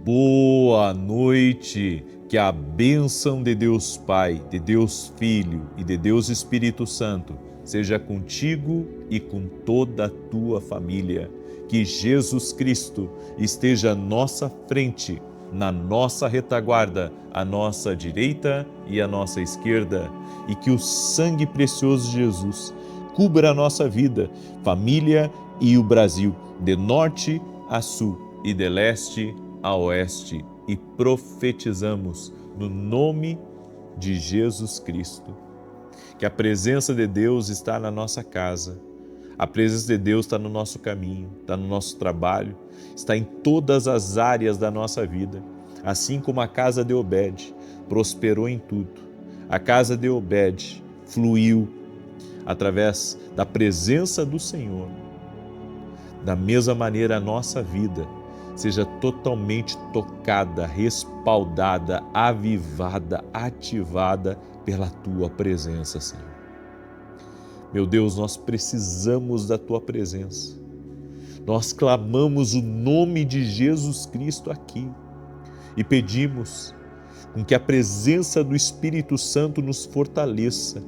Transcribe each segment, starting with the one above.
Boa noite, que a bênção de Deus Pai, de Deus Filho e de Deus Espírito Santo seja contigo e com toda a tua família. Que Jesus Cristo esteja à nossa frente, na nossa retaguarda, à nossa direita e à nossa esquerda, e que o sangue precioso de Jesus cubra a nossa vida, família e o Brasil, de norte a sul e de leste a oeste, e profetizamos no nome de Jesus Cristo que a presença de Deus está na nossa casa, a presença de Deus está no nosso caminho, está no nosso trabalho, está em todas as áreas da nossa vida, assim como a casa de Obed prosperou em tudo. A casa de Obed fluiu através da presença do Senhor. Da mesma maneira, a nossa vida seja totalmente tocada, respaldada, avivada, ativada pela Tua presença, Senhor. Meu Deus, nós precisamos da Tua presença. Nós clamamos o nome de Jesus Cristo aqui e pedimos com que a presença do Espírito Santo nos fortaleça,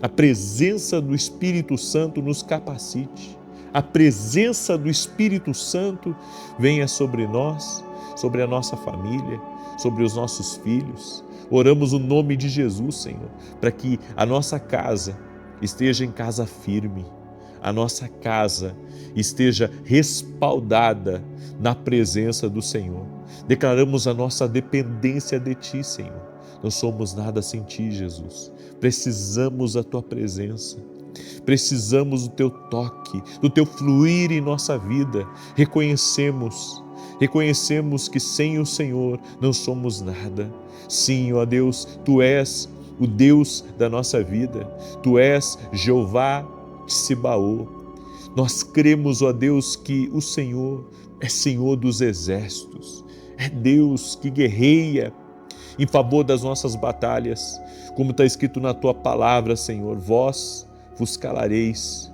a presença do Espírito Santo nos capacite, a presença do Espírito Santo venha sobre nós, sobre a nossa família, sobre os nossos filhos. Oramos o nome de Jesus, Senhor, para que a nossa casa esteja em casa firme, a nossa casa esteja respaldada na presença do Senhor. Declaramos a nossa dependência de Ti, Senhor. Não somos nada sem Ti, Jesus. Precisamos da Tua presença. Precisamos do Teu toque, do Teu fluir em nossa vida. Reconhecemos que sem o Senhor não somos nada. Sim, ó Deus, Tu és o Deus da nossa vida. Tu és Jeová Tsebaô. Nós cremos, ó Deus, que o Senhor é Senhor dos exércitos. É Deus que guerreia em favor das nossas batalhas. Como está escrito na Tua palavra, Senhor, vós vos calareis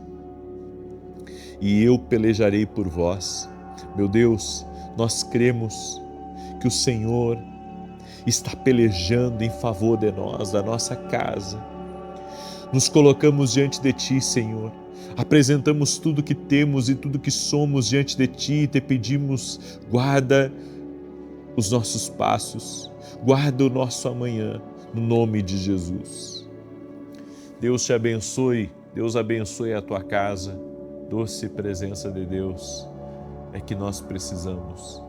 e eu pelejarei por vós. Meu Deus, nós cremos que o Senhor está pelejando em favor de nós, da nossa casa. Nos colocamos diante de Ti, Senhor. Apresentamos tudo que temos e tudo que somos diante de Ti e Te pedimos, guarda os nossos passos, guarda o nosso amanhã, no nome de Jesus. Deus te abençoe, Deus abençoe a tua casa. Doce presença de Deus é que nós precisamos.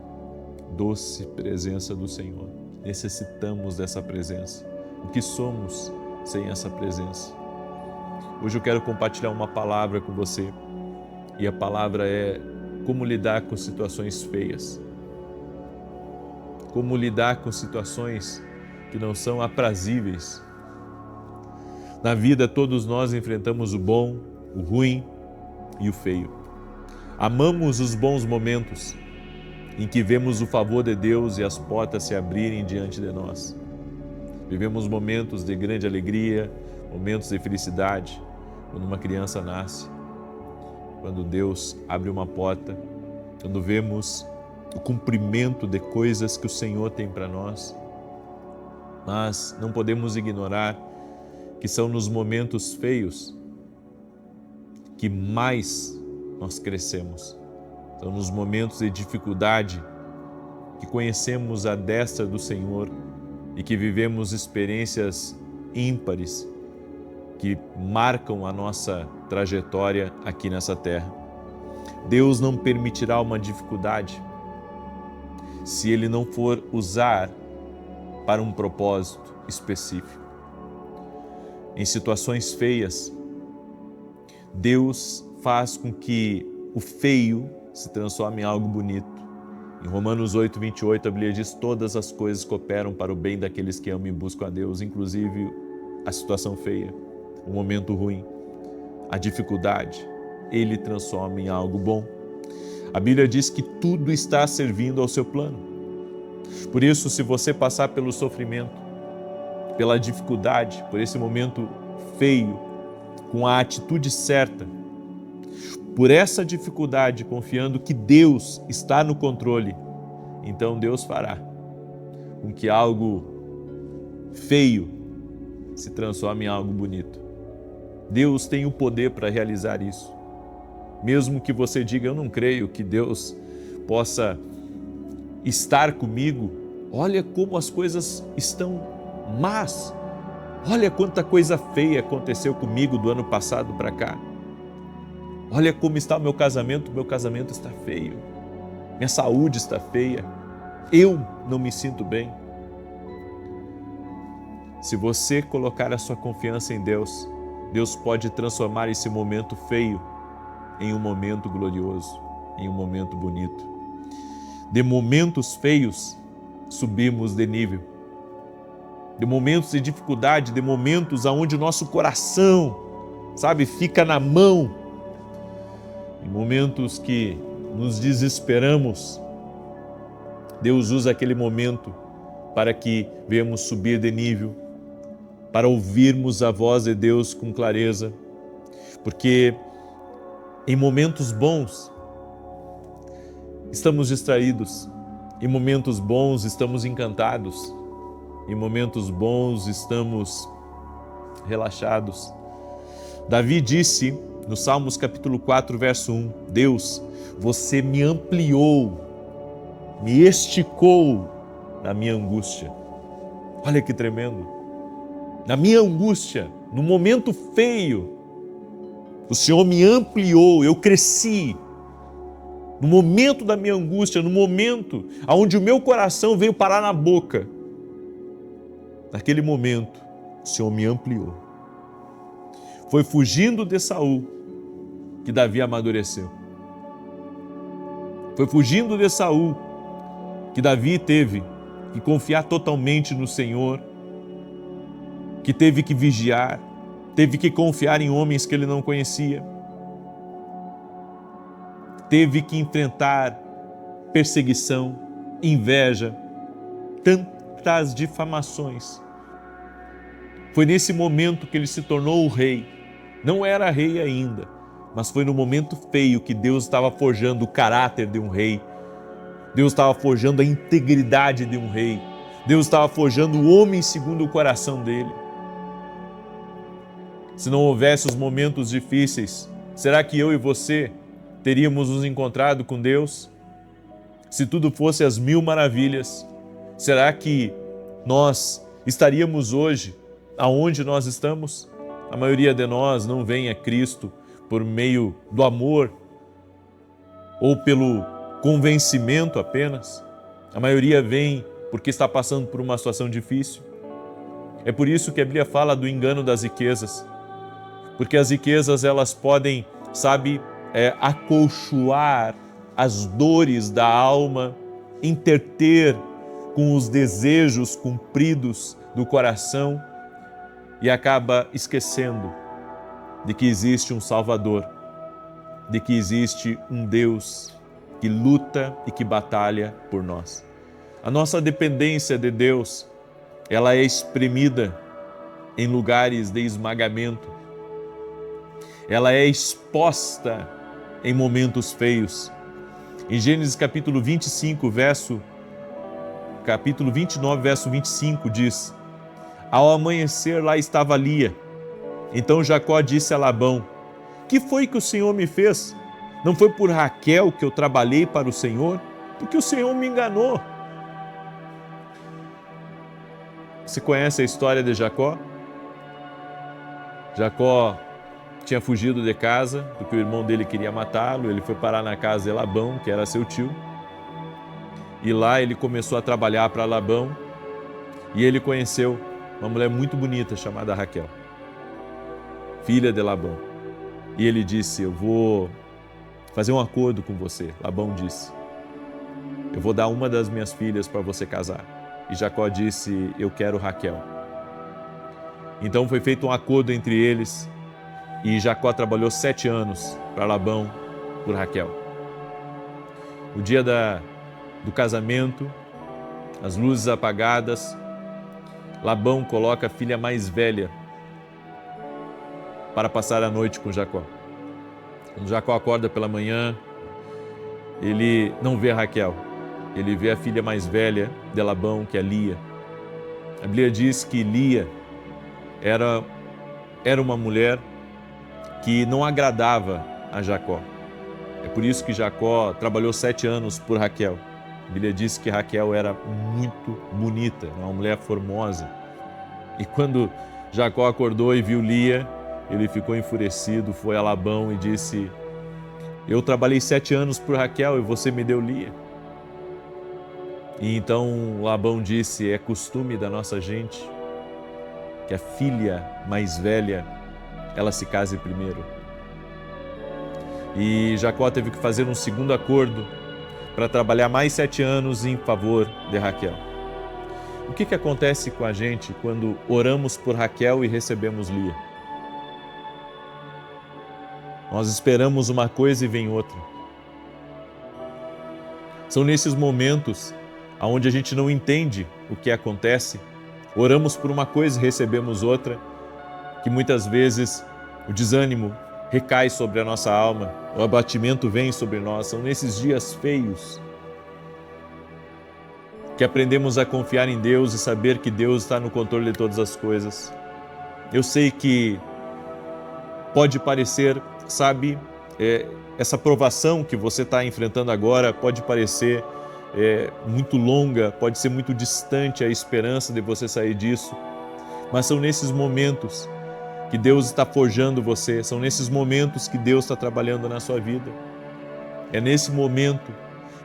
Doce presença do Senhor. Necessitamos dessa presença. O que somos sem essa presença? Hoje eu quero compartilhar uma palavra com você. E a palavra é como lidar com situações feias. Como lidar com situações que não são aprazíveis. Na vida todos nós enfrentamos o bom, o ruim e o feio. Amamos os bons momentos em que vemos o favor de Deus e as portas se abrirem diante de nós. Vivemos momentos de grande alegria, momentos de felicidade, quando uma criança nasce, quando Deus abre uma porta, quando vemos o cumprimento de coisas que o Senhor tem para nós. Mas não podemos ignorar que são nos momentos feios que mais nós crescemos. São nos momentos de dificuldade que conhecemos a destra do Senhor e que vivemos experiências ímpares que marcam a nossa trajetória aqui nessa terra. Deus não permitirá uma dificuldade se Ele não for usar para um propósito específico. Em situações feias, Deus faz com que o feio se transforme em algo bonito. Em Romanos 8:28, a Bíblia diz: todas as coisas cooperam para o bem daqueles que amam e buscam a Deus, inclusive a situação feia, o momento ruim, a dificuldade, Ele transforma em algo bom. A Bíblia diz que tudo está servindo ao seu plano. Por isso, se você passar pelo sofrimento, pela dificuldade, por esse momento feio, com a atitude certa, por essa dificuldade, confiando que Deus está no controle, então Deus fará com que algo feio se transforme em algo bonito. Deus tem o poder para realizar isso. Mesmo que você diga, eu não creio que Deus possa estar comigo, olha como as coisas estão más. Olha quanta coisa feia aconteceu comigo do ano passado para cá. Olha como está o meu casamento está feio. Minha saúde está feia. Eu não me sinto bem. Se você colocar a sua confiança em Deus, Deus pode transformar esse momento feio em um momento glorioso, em um momento bonito. De momentos feios, subimos de nível. De momentos de dificuldade, de momentos onde o nosso coração, fica na mão. Em momentos que nos desesperamos, Deus usa aquele momento para que venhamos subir de nível, para ouvirmos a voz de Deus com clareza, porque em momentos bons estamos distraídos, em momentos bons estamos encantados, em momentos bons estamos relaxados. Davi disse no Salmos capítulo 4, verso 1, Deus, você me ampliou, me esticou na minha angústia. Olha que tremendo. Na minha angústia, no momento feio, o Senhor me ampliou, eu cresci. No momento da minha angústia, no momento onde o meu coração veio parar na boca, naquele momento, o Senhor me ampliou. Foi fugindo de Saul que Davi amadureceu. Foi fugindo de Saul que Davi teve que confiar totalmente no Senhor, que teve que vigiar, teve que confiar em homens que ele não conhecia, teve que enfrentar perseguição, inveja, tantas difamações. Foi nesse momento que ele se tornou o rei. Não era rei ainda, mas foi no momento feio que Deus estava forjando o caráter de um rei. Deus estava forjando a integridade de um rei. Deus estava forjando o homem segundo o coração dele. Se não houvesse os momentos difíceis, será que eu e você teríamos nos encontrado com Deus? Se tudo fosse às mil maravilhas, será que nós estaríamos hoje aonde nós estamos? A maioria de nós não vem a Cristo por meio do amor ou pelo convencimento apenas. A maioria vem porque está passando por uma situação difícil. É por isso que a Bíblia fala do engano das riquezas. Porque as riquezas, elas podem, acolchoar as dores da alma, interter com os desejos cumpridos do coração e acaba esquecendo de que existe um Salvador, de que existe um Deus que luta e que batalha por nós. A nossa dependência de Deus, ela é espremida em lugares de esmagamento. Ela é exposta em momentos feios. Em Gênesis capítulo 29, verso 25 diz: ao amanhecer lá estava Lia. Então Jacó disse a Labão: que foi que o Senhor me fez? Não foi por Raquel que eu trabalhei para o Senhor? Porque o Senhor me enganou. Você conhece a história de Jacó? Jacó tinha fugido de casa, porque o irmão dele queria matá-lo. Ele foi parar na casa de Labão, que era seu tio. E lá ele começou a trabalhar para Labão. E ele conheceu uma mulher muito bonita chamada Raquel, filha de Labão. E ele disse: eu vou fazer um acordo com você. Labão disse: eu vou dar uma das minhas filhas para você casar. E Jacó disse: eu quero Raquel. Então foi feito um acordo entre eles. E Jacó trabalhou 7 anos para Labão por Raquel. No dia do casamento, as luzes apagadas, Labão coloca a filha mais velha para passar a noite com Jacó. Quando Jacó acorda pela manhã, ele não vê Raquel. ele vê a filha mais velha de Labão, que é Lia. A Bíblia diz que Lia era uma mulher que não agradava a Jacó. É por isso que Jacó trabalhou 7 anos por Raquel. A Bíblia diz que Raquel era muito bonita, uma mulher formosa. E quando Jacó acordou e viu Lia, ele ficou enfurecido, foi a Labão e disse: eu trabalhei 7 anos por Raquel e você me deu Lia. E então Labão disse: é costume da nossa gente que a filha mais velha, ela se case primeiro. E Jacó teve que fazer um segundo acordo para trabalhar mais 7 anos em favor de Raquel. O que acontece com a gente quando oramos por Raquel e recebemos Lia? Nós esperamos uma coisa e vem outra. São nesses momentos onde a gente não entende o que acontece, oramos por uma coisa e recebemos outra, que muitas vezes o desânimo recai sobre a nossa alma, o abatimento vem sobre nós. São nesses dias feios que aprendemos a confiar em Deus e saber que Deus está no controle de todas as coisas. Eu sei que pode parecer, sabe, essa provação que você está enfrentando agora pode parecer muito longa, pode ser muito distante a esperança de você sair disso, mas são nesses momentos que Deus está forjando você, são nesses momentos que Deus está trabalhando na sua vida. É nesse momento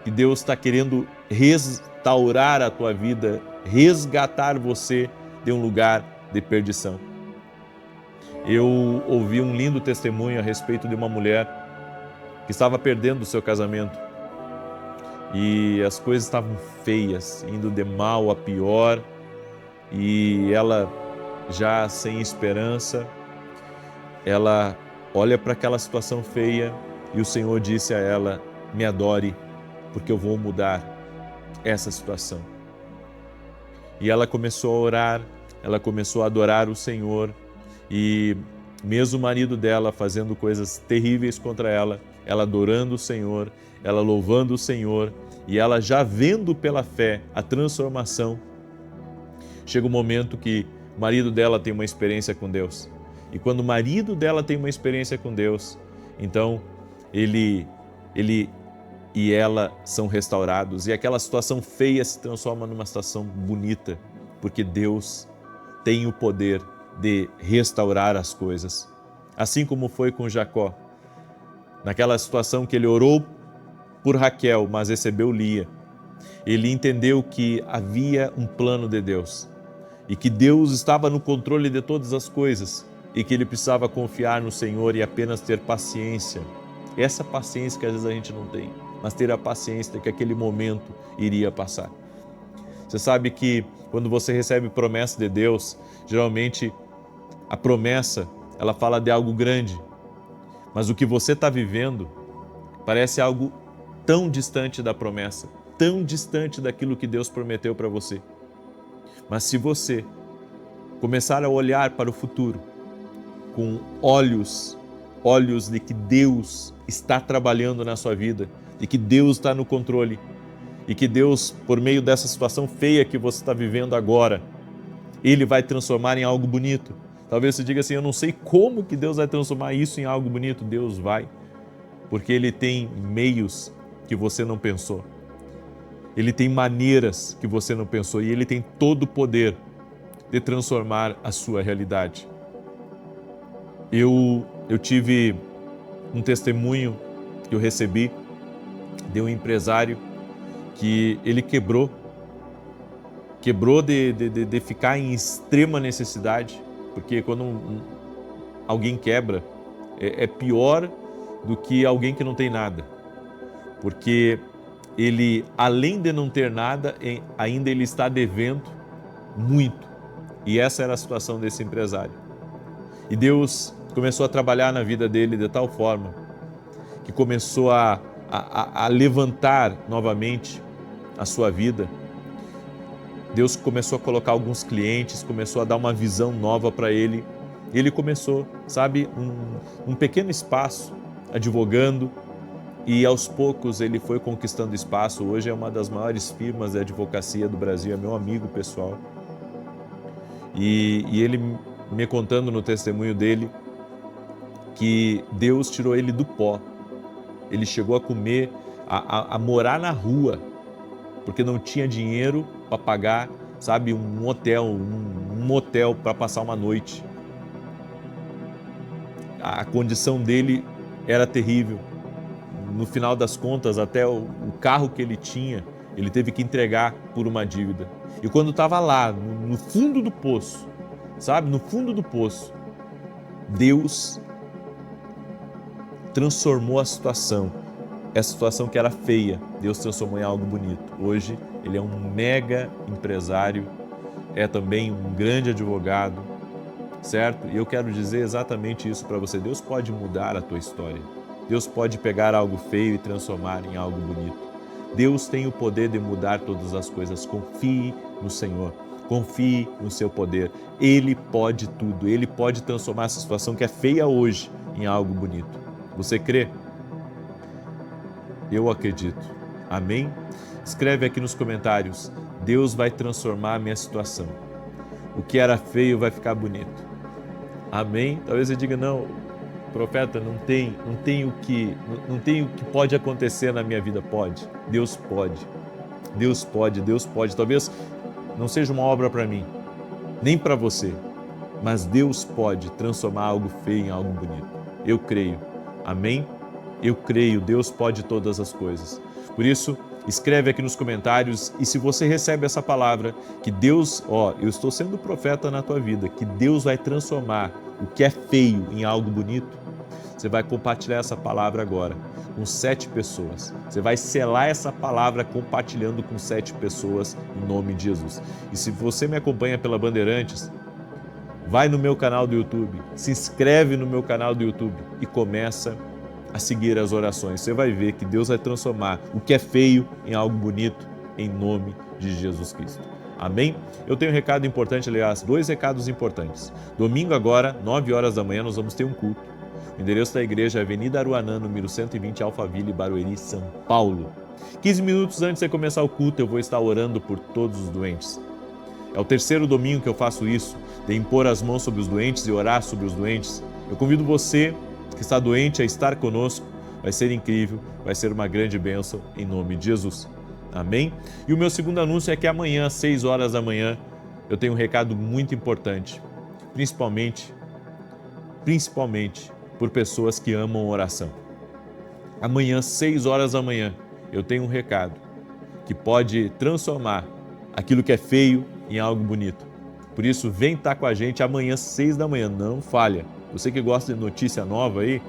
que Deus está querendo restaurar a tua vida, resgatar você de um lugar de perdição. Eu ouvi um lindo testemunho a respeito de uma mulher que estava perdendo o seu casamento e as coisas estavam feias, indo de mal a pior, e ela já sem esperança, ela olha para aquela situação feia e o Senhor disse a ela: me adore, porque eu vou mudar essa situação. E ela começou a orar, ela começou a adorar o Senhor, e mesmo o marido dela fazendo coisas terríveis contra ela, ela adorando o Senhor, ela louvando o Senhor, e ela já vendo pela fé a transformação. Chega um momento que o marido dela tem uma experiência com Deus. E quando o marido dela tem uma experiência com Deus, então ele e ela são restaurados. E aquela situação feia se transforma numa situação bonita, porque Deus tem o poder de restaurar as coisas. Assim como foi com Jacó. Naquela situação que ele orou por Raquel, mas recebeu Lia, ele entendeu que havia um plano de Deus e que Deus estava no controle de todas as coisas e que ele precisava confiar no Senhor e apenas ter paciência. Essa paciência que às vezes a gente não tem, mas ter a paciência de que aquele momento iria passar. Você sabe que quando você recebe promessa de Deus, geralmente a promessa, ela fala de algo grande, mas o que você está vivendo parece algo tão distante da promessa, tão distante daquilo que Deus prometeu para você. Mas se você começar a olhar para o futuro com olhos de que Deus está trabalhando na sua vida, e que Deus está no controle, e que Deus, por meio dessa situação feia que você está vivendo agora, Ele vai transformar em algo bonito. Talvez você diga assim: eu não sei como que Deus vai transformar isso em algo bonito. Deus vai, porque Ele tem meios que você não pensou. Ele tem maneiras que você não pensou, e Ele tem todo o poder de transformar a sua realidade. Eu tive um testemunho que eu recebi de um empresário que ele quebrou de ficar em extrema necessidade, porque quando alguém quebra, é pior do que alguém que não tem nada, porque ele, além de não ter nada, ainda ele está devendo muito, e essa era a situação desse empresário. E Deus começou a trabalhar na vida dele de tal forma que começou a levantar novamente a sua vida. Deus começou a colocar alguns clientes, começou a dar uma visão nova para ele. E ele começou, sabe, um pequeno espaço, advogando, e aos poucos ele foi conquistando espaço. Hoje é uma das maiores firmas de advocacia do Brasil, é meu amigo pessoal. E ele me contando no testemunho dele que Deus tirou ele do pó. Ele chegou a comer, a morar na rua, porque não tinha dinheiro para pagar, sabe, um hotel, um motel para passar uma noite. A condição dele era terrível. No final das contas, até o carro que ele tinha, ele teve que entregar por uma dívida. E quando estava lá, no fundo do poço, sabe, no fundo do poço, Deus transformou a situação. Essa situação que era feia, Deus transformou em algo bonito. Hoje, ele é um mega empresário, é também um grande advogado, certo? E eu quero dizer exatamente isso para você. Deus pode mudar a tua história. Deus pode pegar algo feio e transformar em algo bonito. Deus tem o poder de mudar todas as coisas. Confie no Senhor. Confie no seu poder. Ele pode tudo. Ele pode transformar essa situação que é feia hoje em algo bonito. Você crê? Eu acredito. Amém? Escreve aqui nos comentários. Deus vai transformar a minha situação. O que era feio vai ficar bonito. Amém? Talvez você diga, não, profeta, não tem o que pode acontecer na minha vida. Pode. Deus pode. Deus pode, Deus pode. Talvez não seja uma obra para mim, nem para você, mas Deus pode transformar algo feio em algo bonito. Eu creio. Amém? Eu creio, Deus pode todas as coisas. Por isso, escreve aqui nos comentários, e se você recebe essa palavra, que Deus, eu estou sendo profeta na tua vida, que Deus vai transformar o que é feio em algo bonito, você vai compartilhar essa palavra agora com 7 pessoas. Você vai selar essa palavra compartilhando com 7 pessoas em nome de Jesus. E se você me acompanha pela Bandeirantes, vai no meu canal do YouTube, se inscreve no meu canal do YouTube e começa a seguir as orações. Você vai ver que Deus vai transformar o que é feio em algo bonito, em nome de Jesus Cristo. Amém? Eu tenho um recado importante, aliás, 2 recados importantes. Domingo agora, 9 horas da manhã, nós vamos ter um culto. O endereço da igreja é Avenida Aruanã, número 120, Alphaville, Barueri, São Paulo. 15 minutos antes de começar o culto, eu vou estar orando por todos os doentes. É o 3º domingo que eu faço isso, de impor as mãos sobre os doentes e orar sobre os doentes. Eu convido você que está doente a estar conosco. Vai ser incrível, vai ser uma grande bênção em nome de Jesus. Amém? E o meu segundo anúncio é que amanhã, às 6 horas da manhã, eu tenho um recado muito importante, principalmente por pessoas que amam oração. Amanhã, 6 horas da manhã, eu tenho um recado que pode transformar aquilo que é feio em algo bonito. Por isso, vem estar com a gente amanhã, 6 da manhã, não falha. Você que gosta de notícia nova aí,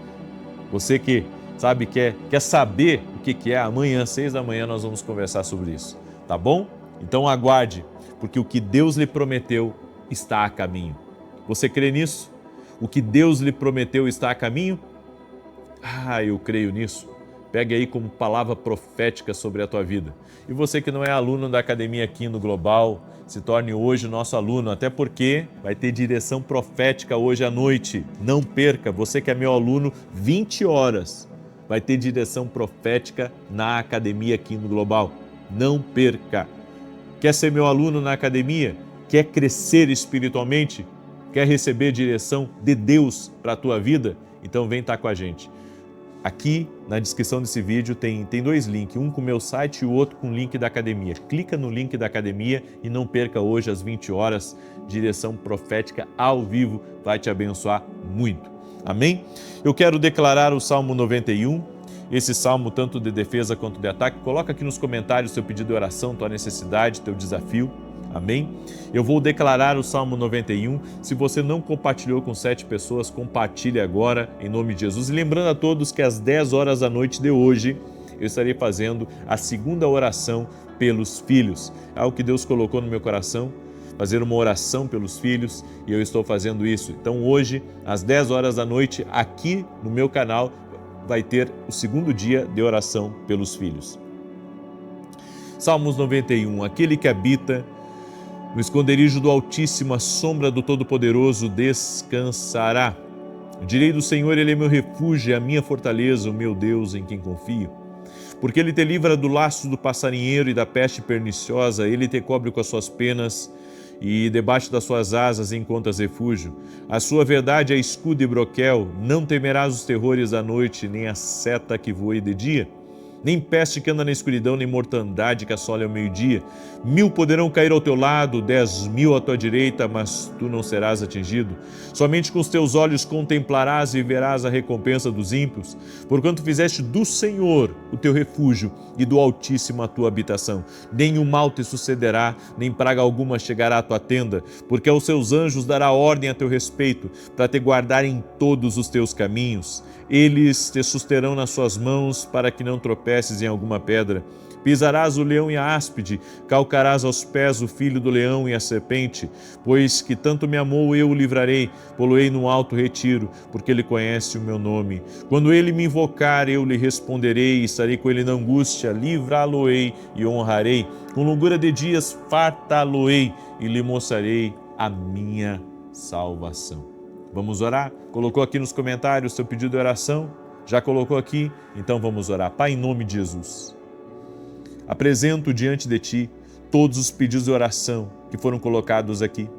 você que sabe, quer saber o que é, amanhã, 6 da manhã, nós vamos conversar sobre isso, tá bom? Então aguarde, porque o que Deus lhe prometeu está a caminho. Você crê nisso? O que Deus lhe prometeu está a caminho? Eu creio nisso. Pegue aí como palavra profética sobre a tua vida. E você que não é aluno da Academia Quino Global, se torne hoje nosso aluno, até porque vai ter direção profética hoje à noite. Não perca, você que é meu aluno, 20 horas, vai ter direção profética na Academia Quino Global. Não perca. Quer ser meu aluno na academia? Quer crescer espiritualmente? Quer receber direção de Deus para a tua vida? Então vem estar com a gente. Aqui na descrição desse vídeo tem 2 links, um com o meu site e o outro com o link da academia. Clica no link da academia e não perca hoje às 20 horas, direção profética ao vivo, vai te abençoar muito. Amém? Eu quero declarar o Salmo 91, esse salmo tanto de defesa quanto de ataque. Coloca aqui nos comentários teu pedido de oração, tua necessidade, teu desafio. Amém? Eu vou declarar o Salmo 91. Se você não compartilhou com 7 pessoas, compartilhe agora, em nome de Jesus. E lembrando a todos que às 10 horas da noite de hoje, eu estarei fazendo a 2ª oração pelos filhos. É algo que Deus colocou no meu coração, fazer uma oração pelos filhos, e eu estou fazendo isso. Então hoje, às 10 horas da noite, aqui no meu canal, vai ter o 2º dia de oração pelos filhos. Salmos 91. Aquele que habita no esconderijo do Altíssimo, a sombra do Todo-Poderoso descansará. Eu direi do Senhor, Ele é meu refúgio, é a minha fortaleza, o meu Deus em quem confio. Porque Ele te livra do laço do passarinheiro e da peste perniciosa, Ele te cobre com as suas penas e debaixo das suas asas encontras refúgio. A sua verdade é escudo e broquel, não temerás os terrores da noite, nem a seta que voe de dia, nem peste que anda na escuridão, nem mortandade que assola ao meio-dia. 1000 poderão cair ao teu lado, 10.000 à tua direita, mas tu não serás atingido. Somente com os teus olhos contemplarás e verás a recompensa dos ímpios, porquanto fizeste do Senhor o teu refúgio e do Altíssimo a tua habitação. Nenhum mal te sucederá, nem praga alguma chegará à tua tenda, porque aos seus anjos dará ordem a teu respeito, para te guardar em todos os teus caminhos. Eles te susterão nas suas mãos, para que não tropeces em alguma pedra. Pisarás o leão e a áspide, calcarás aos pés o filho do leão e a serpente, pois que tanto me amou, eu o livrarei, pô-lo-ei no alto retiro, porque ele conhece o meu nome. Quando ele me invocar, eu lhe responderei, estarei com ele na angústia, livrá-lo-ei e honrarei. Com longura de dias fartá-lo-ei e lhe mostrarei a minha salvação. Vamos orar? Colocou aqui nos comentários o seu pedido de oração? Já colocou aqui? Então vamos orar. Pai, em nome de Jesus, apresento diante de Ti todos os pedidos de oração que foram colocados aqui.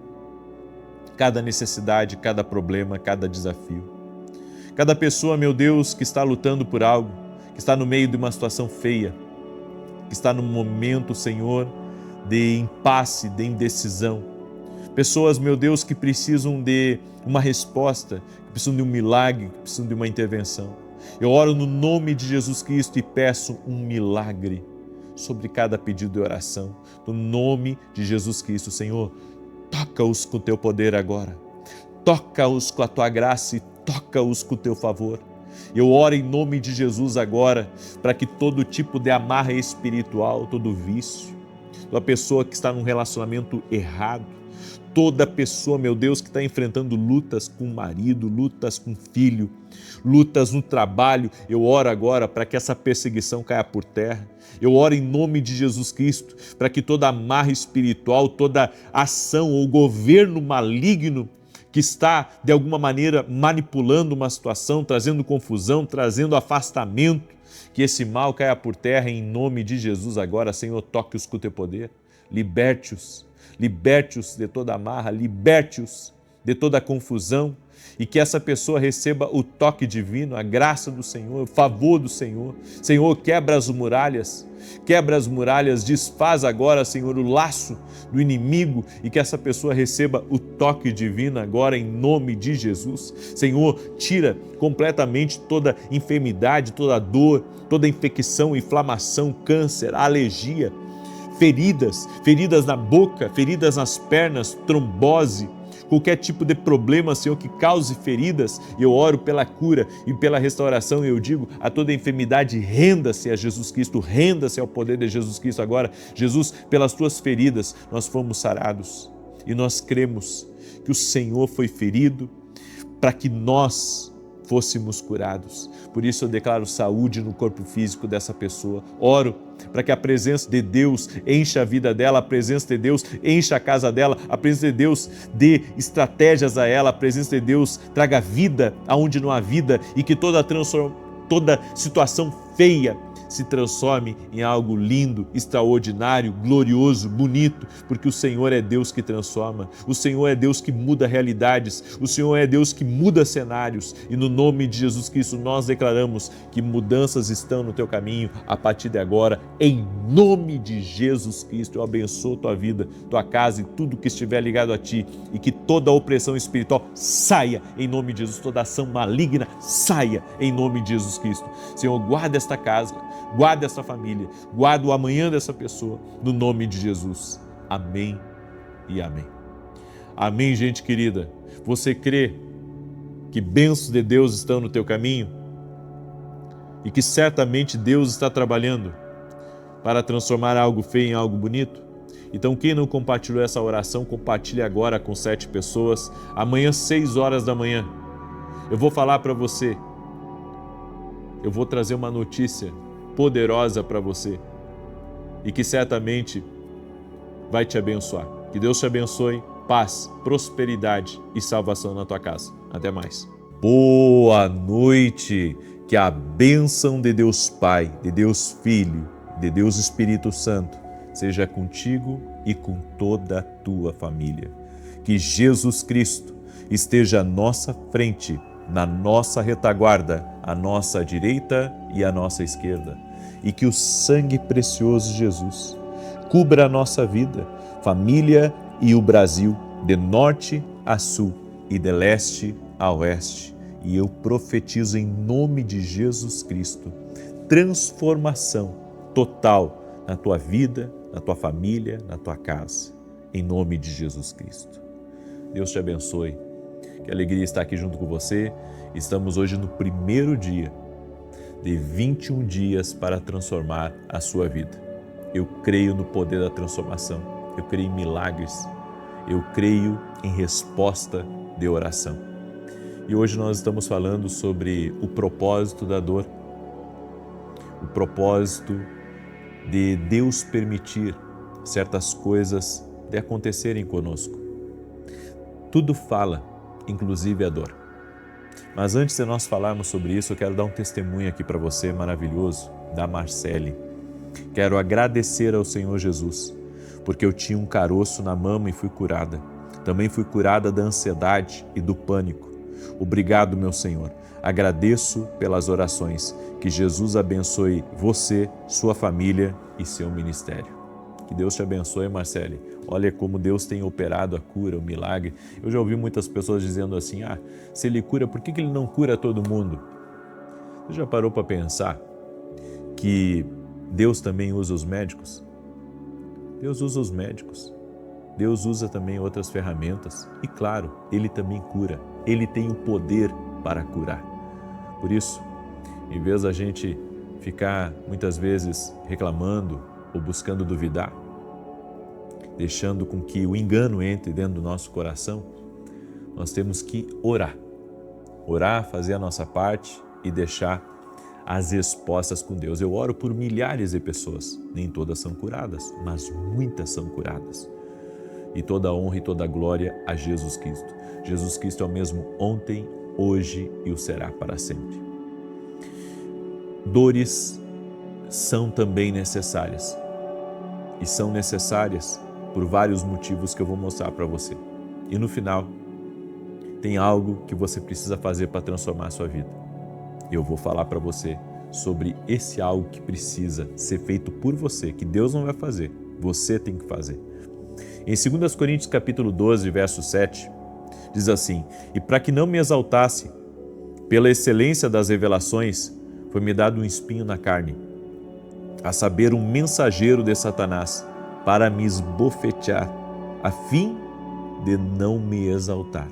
Cada necessidade, cada problema, cada desafio. Cada pessoa, meu Deus, que está lutando por algo, que está no meio de uma situação feia, que está num momento, Senhor, de impasse, de indecisão. Pessoas, meu Deus, que precisam de uma resposta, que precisam de um milagre, que precisam de uma intervenção. Eu oro no nome de Jesus Cristo e peço um milagre sobre cada pedido de oração. No nome de Jesus Cristo, Senhor, toca-os com o teu poder agora. Toca-os com a tua graça e toca-os com o teu favor. Eu oro em nome de Jesus agora para que todo tipo de amarra espiritual, todo vício, toda pessoa que está num relacionamento errado, toda pessoa, meu Deus, que está enfrentando lutas com o marido, lutas com o filho, lutas no trabalho, eu oro agora para que essa perseguição caia por terra. Eu oro em nome de Jesus Cristo para que toda amarra espiritual, toda ação ou governo maligno que está, de alguma maneira, manipulando uma situação, trazendo confusão, trazendo afastamento, que esse mal caia por terra em nome de Jesus agora. Senhor, toque-os com o teu poder, liberte-os. Liberte-os de toda amarra, liberte-os de toda confusão e que essa pessoa receba o toque divino, a graça do Senhor, o favor do Senhor. Senhor, quebra as muralhas, desfaz agora, Senhor, o laço do inimigo e que essa pessoa receba o toque divino agora em nome de Jesus. Senhor, tira completamente toda enfermidade, toda dor, toda infecção, inflamação, câncer, alergia, feridas na boca, feridas nas pernas, trombose, qualquer tipo de problema, Senhor, que cause feridas, eu oro pela cura e pela restauração, e eu digo a toda enfermidade, renda-se a Jesus Cristo, renda-se ao poder de Jesus Cristo agora. Jesus, pelas tuas feridas nós fomos sarados e nós cremos que o Senhor foi ferido para que nós fôssemos curados. Por isso eu declaro saúde no corpo físico dessa pessoa. Oro para que a presença de Deus encha a vida dela, a presença de Deus encha a casa dela, a presença de Deus dê estratégias a ela, a presença de Deus traga vida aonde não há vida e que toda situação feia se transforme em algo lindo, extraordinário, glorioso, bonito, porque o Senhor é Deus que transforma, o Senhor é Deus que muda realidades, o Senhor é Deus que muda cenários, e no nome de Jesus Cristo nós declaramos que mudanças estão no teu caminho a partir de agora, em nome de Jesus Cristo. Eu abençoo tua vida, tua casa e tudo que estiver ligado a ti, e que toda opressão espiritual saia em nome de Jesus, toda ação maligna saia em nome de Jesus Cristo. Senhor, guarda esta casa, guarda essa família, guarda o amanhã dessa pessoa, no nome de Jesus. Amém e amém. Amém, gente querida. Você crê que bênçãos de Deus estão no teu caminho? E que certamente Deus está trabalhando para transformar algo feio em algo bonito? Então, quem não compartilhou essa oração, compartilhe agora com 7 pessoas. Amanhã, 6 horas da manhã, eu vou falar para você, eu vou trazer uma notícia poderosa para você e que certamente vai te abençoar. Que Deus te abençoe, paz, prosperidade e salvação na tua casa. Até mais. Boa noite, que a bênção de Deus Pai, de Deus Filho, de Deus Espírito Santo seja contigo e com toda a tua família. Que Jesus Cristo esteja à nossa frente, na nossa retaguarda, à nossa direita e à nossa esquerda. E que o sangue precioso de Jesus cubra a nossa vida, família e o Brasil, de norte a sul e de leste a oeste. E eu profetizo em nome de Jesus Cristo transformação total na tua vida, na tua família, na tua casa. Em nome de Jesus Cristo. Deus te abençoe. Que alegria estar aqui junto com você. Estamos hoje no primeiro dia de 21 dias para transformar a sua vida. Eu creio no poder da transformação. Eu creio em milagres. Eu creio em resposta de oração. E hoje nós estamos falando sobre o propósito da dor. O propósito de Deus permitir certas coisas de acontecerem conosco. Tudo fala, inclusive a dor. Mas antes de nós falarmos sobre isso, eu quero dar um testemunho aqui para você maravilhoso, da Marcele. Quero agradecer ao Senhor Jesus, porque eu tinha um caroço na mama e fui curada. Também fui curada da ansiedade e do pânico. Obrigado, meu Senhor. Agradeço pelas orações. Que Jesus abençoe você, sua família e seu ministério. Que Deus te abençoe, Marcele. Olha como Deus tem operado a cura, o milagre. Eu já ouvi muitas pessoas dizendo assim, se Ele cura, por que Ele não cura todo mundo? Você já parou para pensar que Deus também usa os médicos? Deus usa os médicos. Deus usa também outras ferramentas. E claro, Ele também cura. Ele tem o poder para curar. Por isso, em vez da gente ficar muitas vezes reclamando ou buscando duvidar, deixando com que o engano entre dentro do nosso coração, nós temos que orar. Orar, fazer a nossa parte e deixar as respostas com Deus. Eu oro por milhares de pessoas, nem todas são curadas, mas muitas são curadas. E toda a honra e toda a glória a Jesus Cristo. Jesus Cristo é o mesmo ontem, hoje e o será para sempre. Dores são também necessárias. E são necessárias por vários motivos que eu vou mostrar para você. E no final, tem algo que você precisa fazer para transformar a sua vida. Eu vou falar para você sobre esse algo que precisa ser feito por você, que Deus não vai fazer, você tem que fazer. Em 2 Coríntios capítulo 12, verso 7, diz assim: E para que não me exaltasse, pela excelência das revelações, foi-me dado um espinho na carne, a saber, um mensageiro de Satanás, para me esbofetear, a fim de não me exaltar.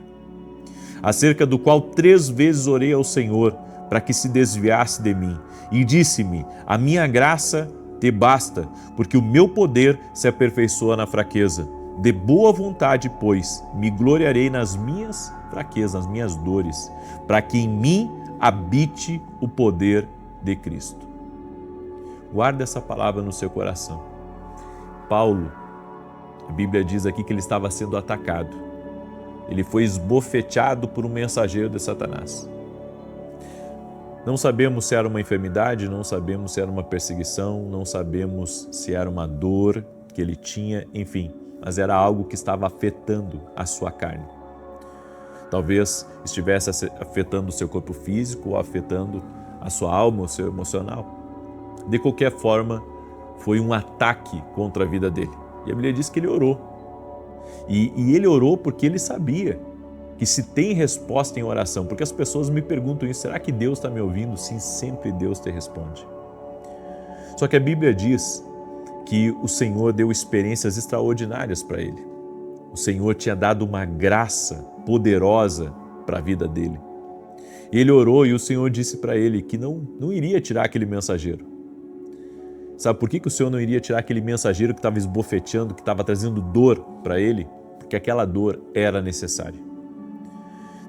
Acerca do qual 3 vezes orei ao Senhor, para que se desviasse de mim, e disse-me: a minha graça te basta, porque o meu poder se aperfeiçoa na fraqueza. De boa vontade, pois, me gloriarei nas minhas fraquezas, nas minhas dores, para que em mim habite o poder de Cristo. Guarda essa palavra no seu coração. Paulo, a Bíblia diz aqui que ele estava sendo atacado. Ele foi esbofeteado por um mensageiro de Satanás. Não sabemos se era uma enfermidade, não sabemos se era uma perseguição, não sabemos se era uma dor que ele tinha, enfim, mas era algo que estava afetando a sua carne. Talvez estivesse afetando o seu corpo físico ou afetando a sua alma, o seu emocional. De qualquer forma, foi um ataque contra a vida dele. E a Bíblia diz que ele orou. E ele orou porque ele sabia que se tem resposta em oração, porque as pessoas me perguntam isso, será que Deus está me ouvindo? Sim, sempre Deus te responde. Só que a Bíblia diz que o Senhor deu experiências extraordinárias para ele. O Senhor tinha dado uma graça poderosa para a vida dele. Ele orou e o Senhor disse para ele que não iria tirar aquele mensageiro. Sabe por que o Senhor não iria tirar aquele mensageiro que estava esbofeteando, que estava trazendo dor para ele? Porque aquela dor era necessária.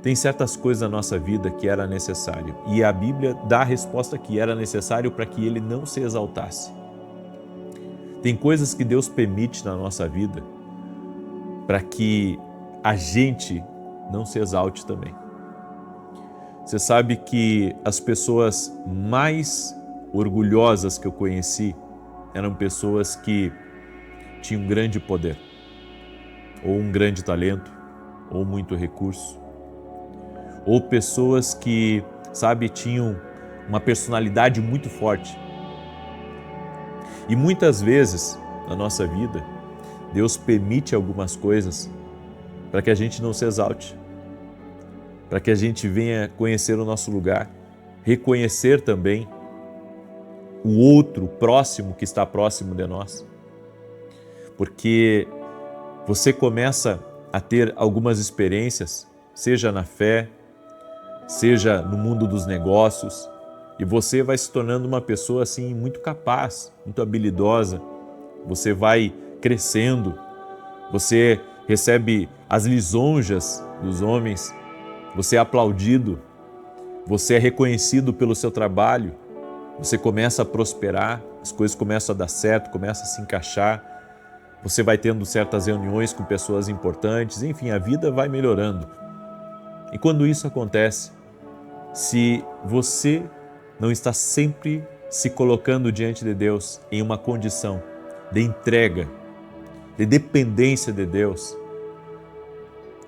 Tem certas coisas na nossa vida que era necessário. E a Bíblia dá a resposta que era necessário para que ele não se exaltasse. Tem coisas que Deus permite na nossa vida para que a gente não se exalte também. Você sabe que as pessoas mais orgulhosas que eu conheci eram pessoas que tinham um grande poder, ou um grande talento, ou muito recurso, ou pessoas que, sabe, tinham uma personalidade muito forte. E muitas vezes na nossa vida, Deus permite algumas coisas para que a gente não se exalte, para que a gente venha conhecer o nosso lugar, reconhecer também o outro próximo que está próximo de nós. Porque você começa a ter algumas experiências, seja na fé, seja no mundo dos negócios, e você vai se tornando uma pessoa assim muito capaz, muito habilidosa. Você vai crescendo, você recebe as lisonjas dos homens, você é aplaudido, você é reconhecido pelo seu trabalho, você começa a prosperar, as coisas começam a dar certo, começam a se encaixar, você vai tendo certas reuniões com pessoas importantes, enfim, a vida vai melhorando. E quando isso acontece, se você não está sempre se colocando diante de Deus em uma condição de entrega, de dependência de Deus,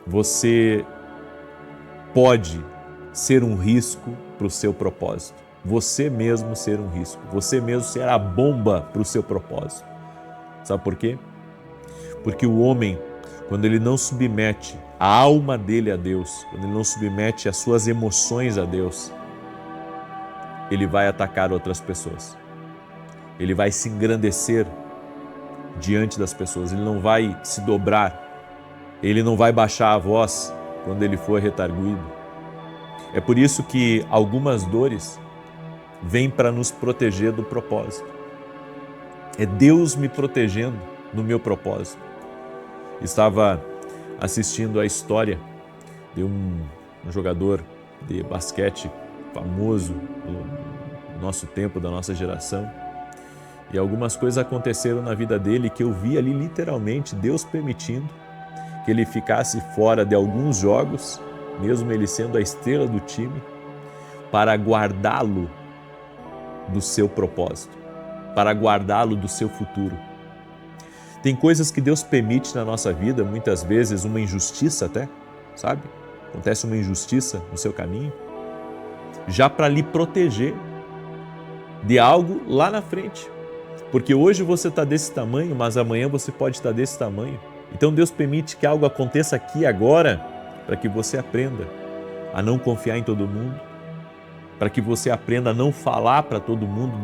você pode ser um risco para o seu propósito. Você mesmo ser um risco, você mesmo ser a bomba para o seu propósito. Sabe por quê? Porque o homem, quando ele não submete a alma dele a Deus, quando ele não submete as suas emoções a Deus, ele vai atacar outras pessoas. Ele vai se engrandecer diante das pessoas, ele não vai se dobrar, ele não vai baixar a voz quando ele for retarguido. É por isso que algumas dores vêm para nos proteger do propósito. É Deus me protegendo no meu propósito. Estava assistindo a história de um jogador de basquete famoso do nosso tempo, da nossa geração, e algumas coisas aconteceram na vida dele que eu vi ali literalmente Deus permitindo que ele ficasse fora de alguns jogos, mesmo ele sendo a estrela do time, para guardá-lo do seu propósito, para guardá-lo do seu futuro. Tem coisas que Deus permite na nossa vida, muitas vezes uma injustiça até, sabe? Acontece uma injustiça no seu caminho, já para lhe proteger de algo lá na frente. Porque hoje você está desse tamanho, mas amanhã você pode estar desse tamanho. Então Deus permite que algo aconteça aqui agora, para que você aprenda a não confiar em todo mundo, para que você aprenda a não falar para todo mundo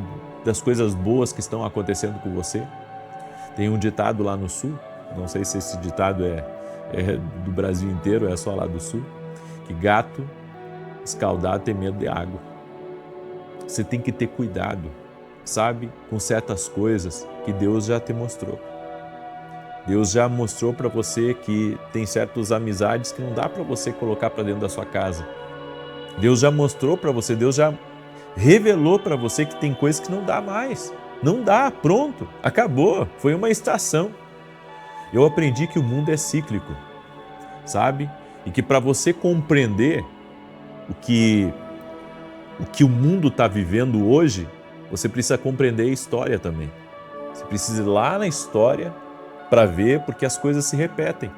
das coisas boas que estão acontecendo com você. Tem um ditado lá no sul, não sei se esse ditado é do Brasil inteiro, é só lá do sul, que gato escaldado tem medo de água. Você tem que ter cuidado, sabe, com certas coisas que Deus já te mostrou. Deus já mostrou para você que tem certas amizades que não dá para você colocar para dentro da sua casa. Deus já mostrou para você, Deus já revelou para você que tem coisas que não dá mais. Não dá, pronto, acabou, foi uma estação. Eu aprendi que o mundo é cíclico, sabe? E que para você compreender o que o mundo está vivendo hoje, você precisa compreender a história também. Você precisa ir lá na história para ver, porque as coisas se repetem.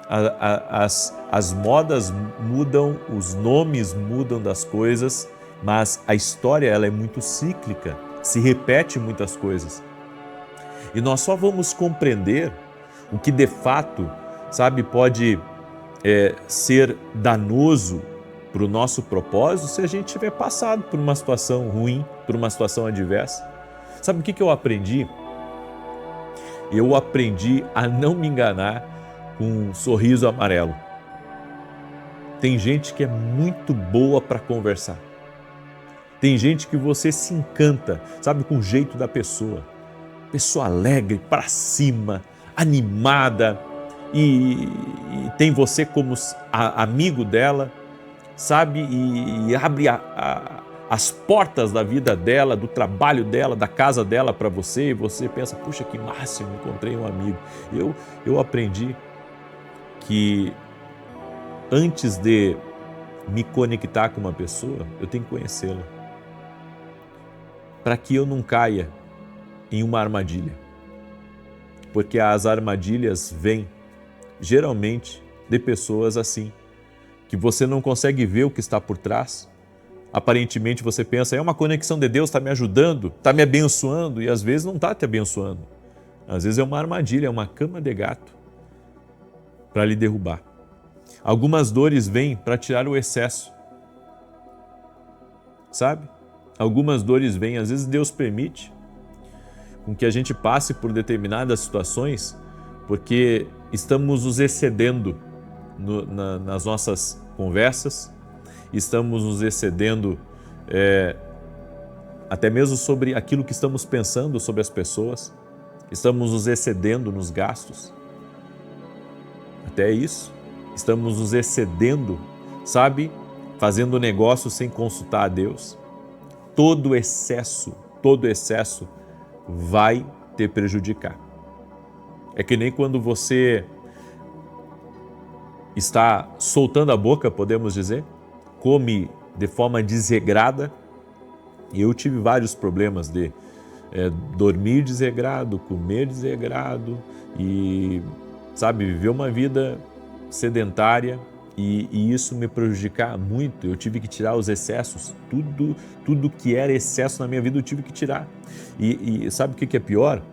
As modas mudam, os nomes mudam das coisas, mas a história ela é muito cíclica, se repete muitas coisas. E nós só vamos compreender o que de fato, sabe, pode ser danoso para o nosso propósito se a gente tiver passado por uma situação ruim, por uma situação adversa. Sabe o que eu aprendi? Eu aprendi a não me enganar com um sorriso amarelo. Tem gente que é muito boa para conversar. Tem gente que você se encanta, sabe, com o jeito da pessoa. Pessoa alegre, para cima, animada, e tem você como amigo dela, sabe, e abre as portas da vida dela, do trabalho dela, da casa dela para você, e você pensa, puxa, que máximo, encontrei um amigo. Eu aprendi que antes de me conectar com uma pessoa, eu tenho que conhecê-la. Para que eu não caia em uma armadilha. Porque as armadilhas vêm, geralmente, de pessoas assim, que você não consegue ver o que está por trás. Aparentemente você pensa, é uma conexão de Deus, está me ajudando, está me abençoando, e às vezes não está te abençoando. Às vezes é uma armadilha, é uma cama de gato para lhe derrubar. Algumas dores vêm para tirar o excesso, sabe? Algumas dores vêm, às vezes Deus permite com que a gente passe por determinadas situações porque estamos nos excedendo nas nossas conversas, estamos nos excedendo até mesmo sobre aquilo que estamos pensando sobre as pessoas, estamos nos excedendo nos gastos, até isso. Estamos nos excedendo, sabe? Fazendo negócio sem consultar a Deus. Todo excesso vai te prejudicar. É que nem quando você está soltando a boca, podemos dizer, come de forma desregrada. E eu tive vários problemas de dormir desregrado, comer desregrado e, sabe, viver uma vida sedentária e isso me prejudicar muito. Eu tive que tirar os excessos, tudo que era excesso na minha vida eu tive que tirar. E sabe o que é pior?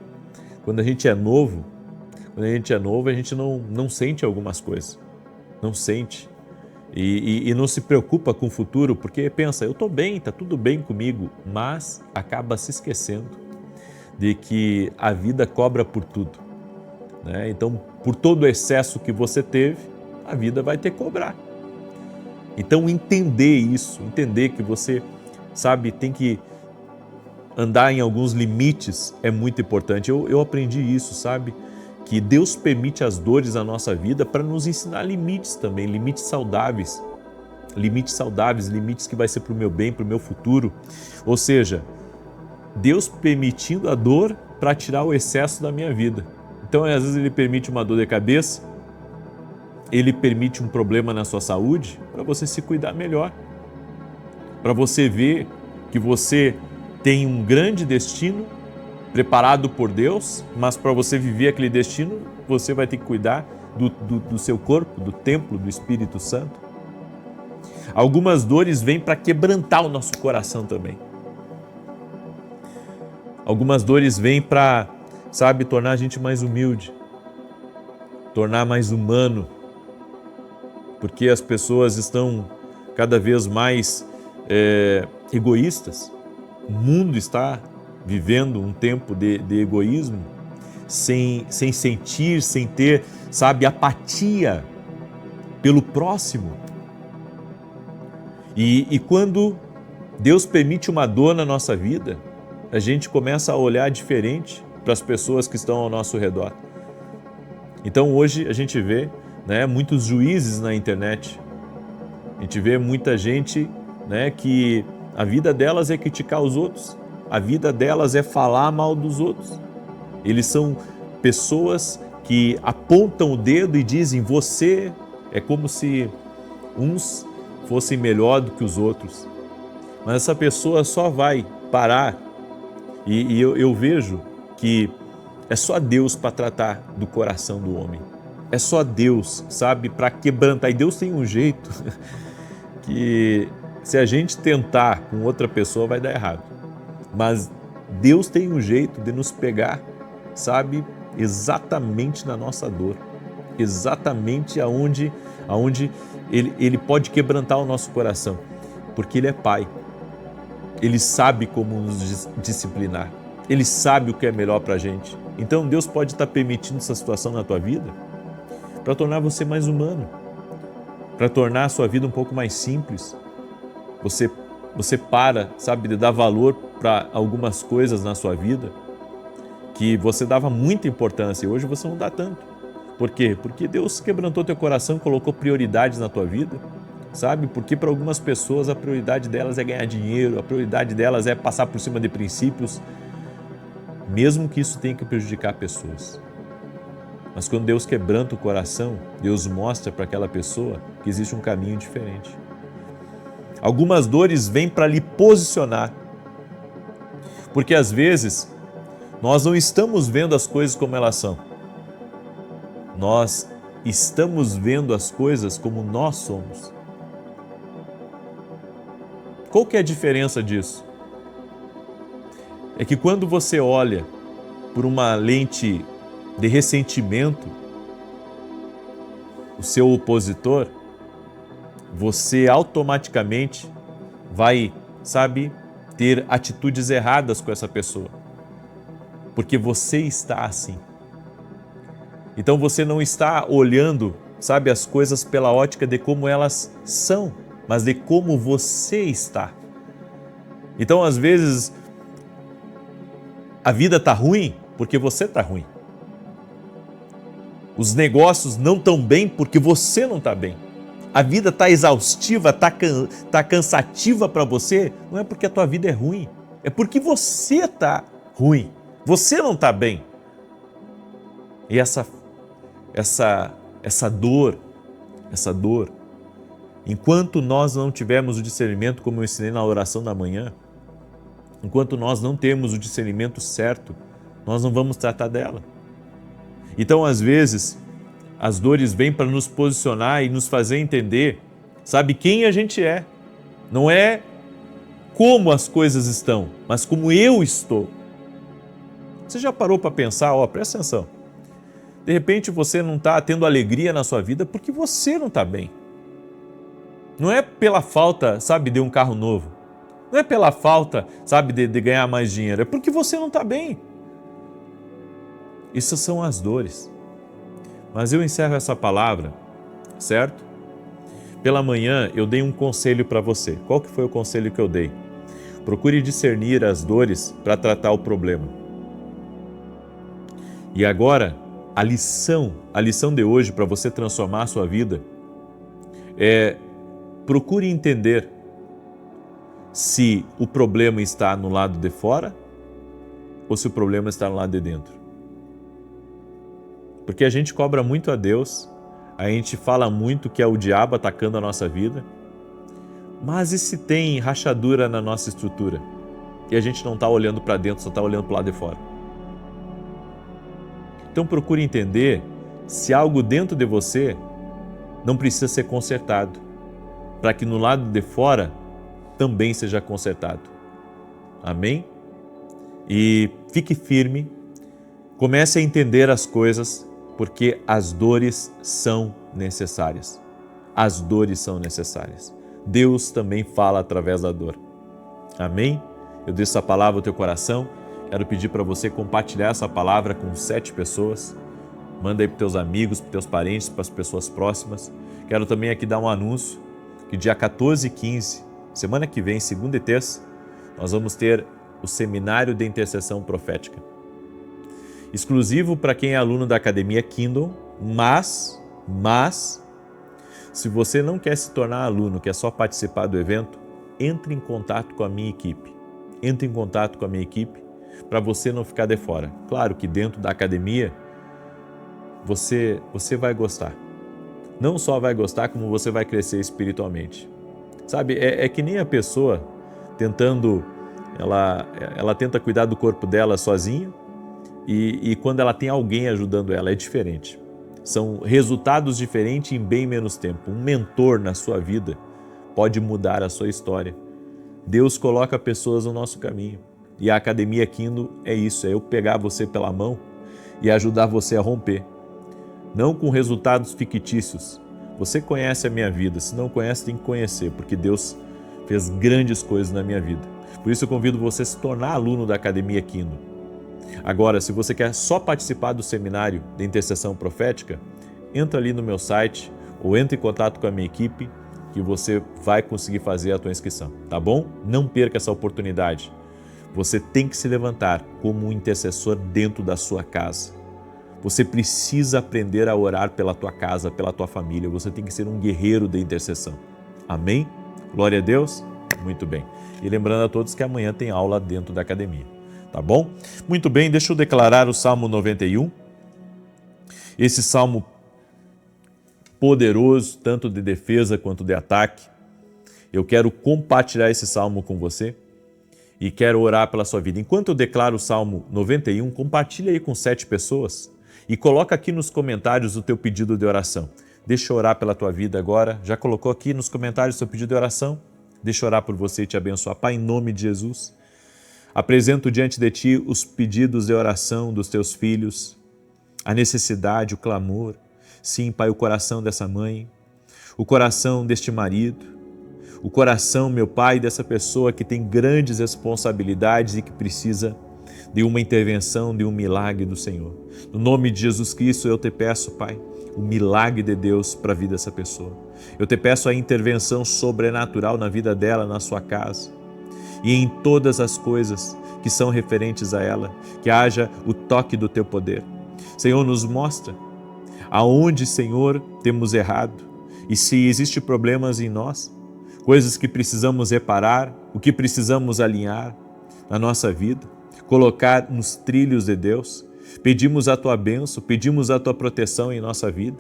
Quando a gente é novo, a gente não sente algumas coisas, não sente e não se preocupa com o futuro, porque pensa, eu estou bem, está tudo bem comigo, mas acaba se esquecendo de que a vida cobra por tudo, né? Então, por todo o excesso que você teve, a vida vai ter que cobrar. Então, entender isso, entender que você, sabe, tem que andar em alguns limites é muito importante. Eu aprendi isso, sabe? Que Deus permite as dores na nossa vida para nos ensinar limites também, limites saudáveis, limites que vai ser para o meu bem, para o meu futuro. Ou seja, Deus permitindo a dor para tirar o excesso da minha vida. Então, às vezes Ele permite uma dor de cabeça, Ele permite um problema na sua saúde para você se cuidar melhor, para você ver que você tem um grande destino preparado por Deus, mas para você viver aquele destino, você vai ter que cuidar do seu corpo, do templo do Espírito Santo. Algumas dores vêm para quebrantar o nosso coração também. Algumas dores vêm para, sabe, tornar a gente mais humilde, tornar mais humano, porque as pessoas estão cada vez mais egoístas. O mundo está vivendo um tempo de egoísmo, sem sentir, sem ter, sabe, apatia pelo próximo. E quando Deus permite uma dor na nossa vida, a gente começa a olhar diferente para as pessoas que estão ao nosso redor. Então hoje a gente vê, né, muitos juízes na internet, a gente vê muita gente, né, que a vida delas é criticar os outros, a vida delas é falar mal dos outros. Eles são pessoas que apontam o dedo e dizem, você é como se uns fossem melhor do que os outros. Mas essa pessoa só vai parar e eu vejo que é só Deus para tratar do coração do homem. É só Deus, sabe, para quebrantar. E Deus tem um jeito que se a gente tentar com outra pessoa vai dar errado. Mas Deus tem um jeito de nos pegar, sabe, exatamente na nossa dor. Exatamente aonde Ele pode quebrantar o nosso coração. Porque Ele é Pai. Ele sabe como nos disciplinar. Ele sabe o que é melhor para a gente. Então Deus pode estar permitindo essa situação na tua vida para tornar você mais humano, para tornar a sua vida um pouco mais simples. Você para, sabe, de dar valor para algumas coisas na sua vida que você dava muita importância e hoje você não dá tanto. Por quê? Porque Deus quebrantou teu coração, colocou prioridades na tua vida, sabe? Porque para algumas pessoas a prioridade delas é ganhar dinheiro, a prioridade delas é passar por cima de princípios, mesmo que isso tenha que prejudicar pessoas. Mas quando Deus quebranta o coração, Deus mostra para aquela pessoa que existe um caminho diferente. Algumas dores vêm para lhe posicionar. Porque às vezes nós não estamos vendo as coisas como elas são. Nós estamos vendo as coisas como nós somos. Qual que é a diferença disso? É que quando você olha por uma lente de ressentimento, o seu opositor, você automaticamente vai, ter atitudes erradas com essa pessoa. Porque você está assim. Então você não está olhando, as coisas pela ótica de como elas são, mas de como você está. Então, às vezes, a vida está ruim porque você está ruim. Os negócios não estão bem porque você não está bem. A vida está exaustiva, está cansativa para você, não é porque a tua vida é ruim, é porque você está ruim, você não está bem. E essa dor, enquanto nós não tivermos o discernimento, como eu ensinei na oração da manhã, enquanto nós não temos o discernimento certo, nós não vamos tratar dela. Então, às vezes, as dores vêm para nos posicionar e nos fazer entender, quem a gente é. Não é como as coisas estão, mas como eu estou. Você já parou para pensar, presta atenção. De repente você não está tendo alegria na sua vida porque você não está bem. Não é pela falta, de um carro novo. Não é pela falta, de ganhar mais dinheiro. É porque você não está bem. Isso são as dores. Mas eu encerro essa palavra, certo? Pela manhã eu dei um conselho para você. Qual que foi o conselho que eu dei? Procure discernir as dores para tratar o problema. E agora, a lição de hoje para você transformar a sua vida é: procure entender se o problema está no lado de fora ou se o problema está no lado de dentro. Porque a gente cobra muito a Deus, a gente fala muito que é o diabo atacando a nossa vida, mas e se tem rachadura na nossa estrutura e a gente não está olhando para dentro, só está olhando para o lado de fora? Então procure entender se algo dentro de você não precisa ser consertado, para que no lado de fora também seja consertado. Amém? E fique firme, comece a entender as coisas, porque as dores são necessárias. As dores são necessárias. Deus também fala através da dor. Amém? Eu deixo essa palavra no teu coração. Quero pedir para você compartilhar essa palavra com 7 pessoas. Manda aí para teus amigos, para teus parentes, para as pessoas próximas. Quero também aqui dar um anúncio que dia 14 e 15, semana que vem, segunda e terça, nós vamos ter o Seminário de Intercessão Profética. Exclusivo para quem é aluno da Academia Kingdom, mas, se você não quer se tornar aluno, quer só participar do evento, entre em contato com a minha equipe. Entre em contato com a minha equipe para você não ficar de fora. Claro que dentro da academia, você vai gostar. Não só vai gostar, como você vai crescer espiritualmente. É que nem a pessoa tentando, ela tenta cuidar do corpo dela sozinha, e quando ela tem alguém ajudando ela, é diferente. São resultados diferentes em bem menos tempo. Um mentor na sua vida pode mudar a sua história. Deus coloca pessoas no nosso caminho. E a Academia Kingdom é isso, é eu pegar você pela mão e ajudar você a romper. Não com resultados fictícios. Você conhece a minha vida, se não conhece, tem que conhecer, porque Deus fez grandes coisas na minha vida. Por isso eu convido você a se tornar aluno da Academia Kingdom. Agora, se você quer só participar do seminário de intercessão profética, entra ali no meu site ou entre em contato com a minha equipe que você vai conseguir fazer a tua inscrição, tá bom? Não perca essa oportunidade. Você tem que se levantar como um intercessor dentro da sua casa. Você precisa aprender a orar pela tua casa, pela tua família. Você tem que ser um guerreiro da intercessão. Amém? Glória a Deus? Muito bem. E lembrando a todos que amanhã tem aula dentro da academia. Tá bom? Muito bem, deixa eu declarar o Salmo 91. Esse salmo poderoso, tanto de defesa quanto de ataque. Eu quero compartilhar esse salmo com você e quero orar pela sua vida. Enquanto eu declaro o Salmo 91, compartilha aí com 7 pessoas e coloca aqui nos comentários o teu pedido de oração. Deixa eu orar pela tua vida agora. Já colocou aqui nos comentários o seu pedido de oração? Deixa eu orar por você e te abençoar. Pai, em nome de Jesus, apresento diante de Ti os pedidos de oração dos Teus filhos, a necessidade, o clamor. Sim, Pai, o coração dessa mãe, o coração deste marido, o coração, meu Pai, dessa pessoa que tem grandes responsabilidades e que precisa de uma intervenção, de um milagre do Senhor. No nome de Jesus Cristo, eu te peço, Pai, o milagre de Deus para a vida dessa pessoa. Eu te peço a intervenção sobrenatural na vida dela, na sua casa e em todas as coisas que são referentes a ela, que haja o toque do Teu poder. Senhor, nos mostra aonde, Senhor, temos errado e se existem problemas em nós, coisas que precisamos reparar, o que precisamos alinhar na nossa vida, colocar nos trilhos de Deus. Pedimos a Tua bênção, pedimos a Tua proteção em nossa vida.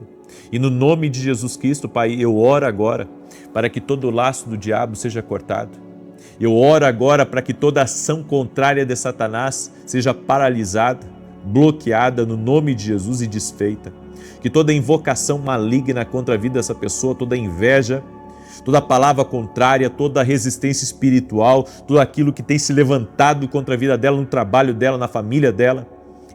E no nome de Jesus Cristo, Pai, eu oro agora para que todo o laço do diabo seja cortado. Eu oro agora para que toda ação contrária de Satanás seja paralisada, bloqueada no nome de Jesus e desfeita. Que toda invocação maligna contra a vida dessa pessoa, toda inveja, toda palavra contrária, toda resistência espiritual, tudo aquilo que tem se levantado contra a vida dela, no trabalho dela, na família dela,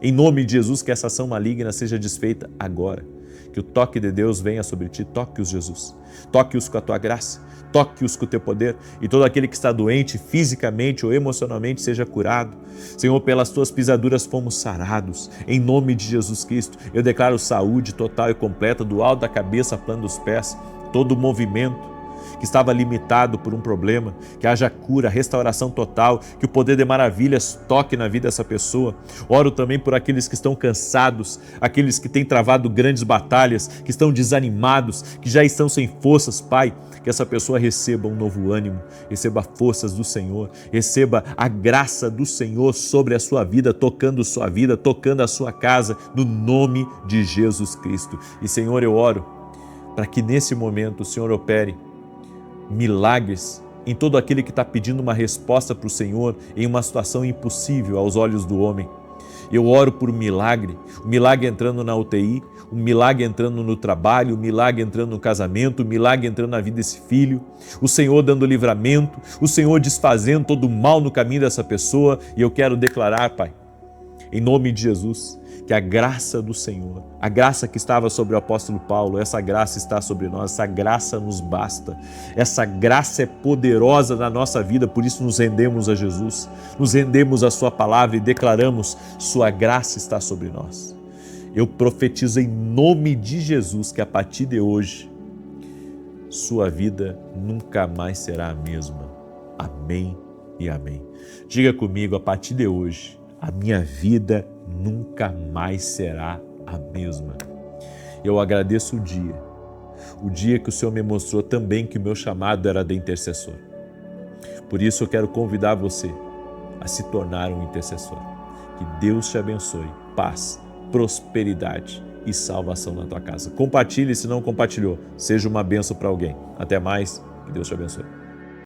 em nome de Jesus, que essa ação maligna seja desfeita agora. Que o toque de Deus venha sobre ti, toque-os, Jesus. Toque-os com a Tua graça, toque-os com o Teu poder e todo aquele que está doente fisicamente ou emocionalmente seja curado. Senhor, pelas Tuas pisaduras fomos sarados. Em nome de Jesus Cristo, eu declaro saúde total e completa do alto da cabeça, plano dos pés, todo o movimento que estava limitado por um problema, que haja cura, restauração total, que o poder de maravilhas toque na vida dessa pessoa. Oro também por aqueles que estão cansados, aqueles que têm travado grandes batalhas, que estão desanimados, que já estão sem forças, Pai, que essa pessoa receba um novo ânimo, receba forças do Senhor, receba a graça do Senhor sobre a sua vida, tocando sua vida, tocando a sua casa, no nome de Jesus Cristo. E Senhor, eu oro para que nesse momento o Senhor opere milagres em todo aquele que está pedindo uma resposta para o Senhor em uma situação impossível aos olhos do homem. Eu oro por um milagre entrando na UTI, um milagre entrando no trabalho, um milagre entrando no casamento, um milagre entrando na vida desse filho, o Senhor dando livramento, o Senhor desfazendo todo o mal no caminho dessa pessoa. E eu quero declarar, Pai, em nome de Jesus, que a graça do Senhor, a graça que estava sobre o apóstolo Paulo, essa graça está sobre nós, essa graça nos basta, essa graça é poderosa na nossa vida, por isso nos rendemos a Jesus, nos rendemos à Sua palavra e declaramos: Sua graça está sobre nós. Eu profetizo em nome de Jesus que a partir de hoje, sua vida nunca mais será a mesma. Amém e amém. Diga comigo, a partir de hoje, a minha vida nunca mais será a mesma. Eu agradeço o dia que o Senhor me mostrou também que o meu chamado era de intercessor. Por isso eu quero convidar você a se tornar um intercessor. Que Deus te abençoe, paz, prosperidade e salvação na tua casa. Compartilhe se não compartilhou, seja uma bênção para alguém. Até mais, que Deus te abençoe.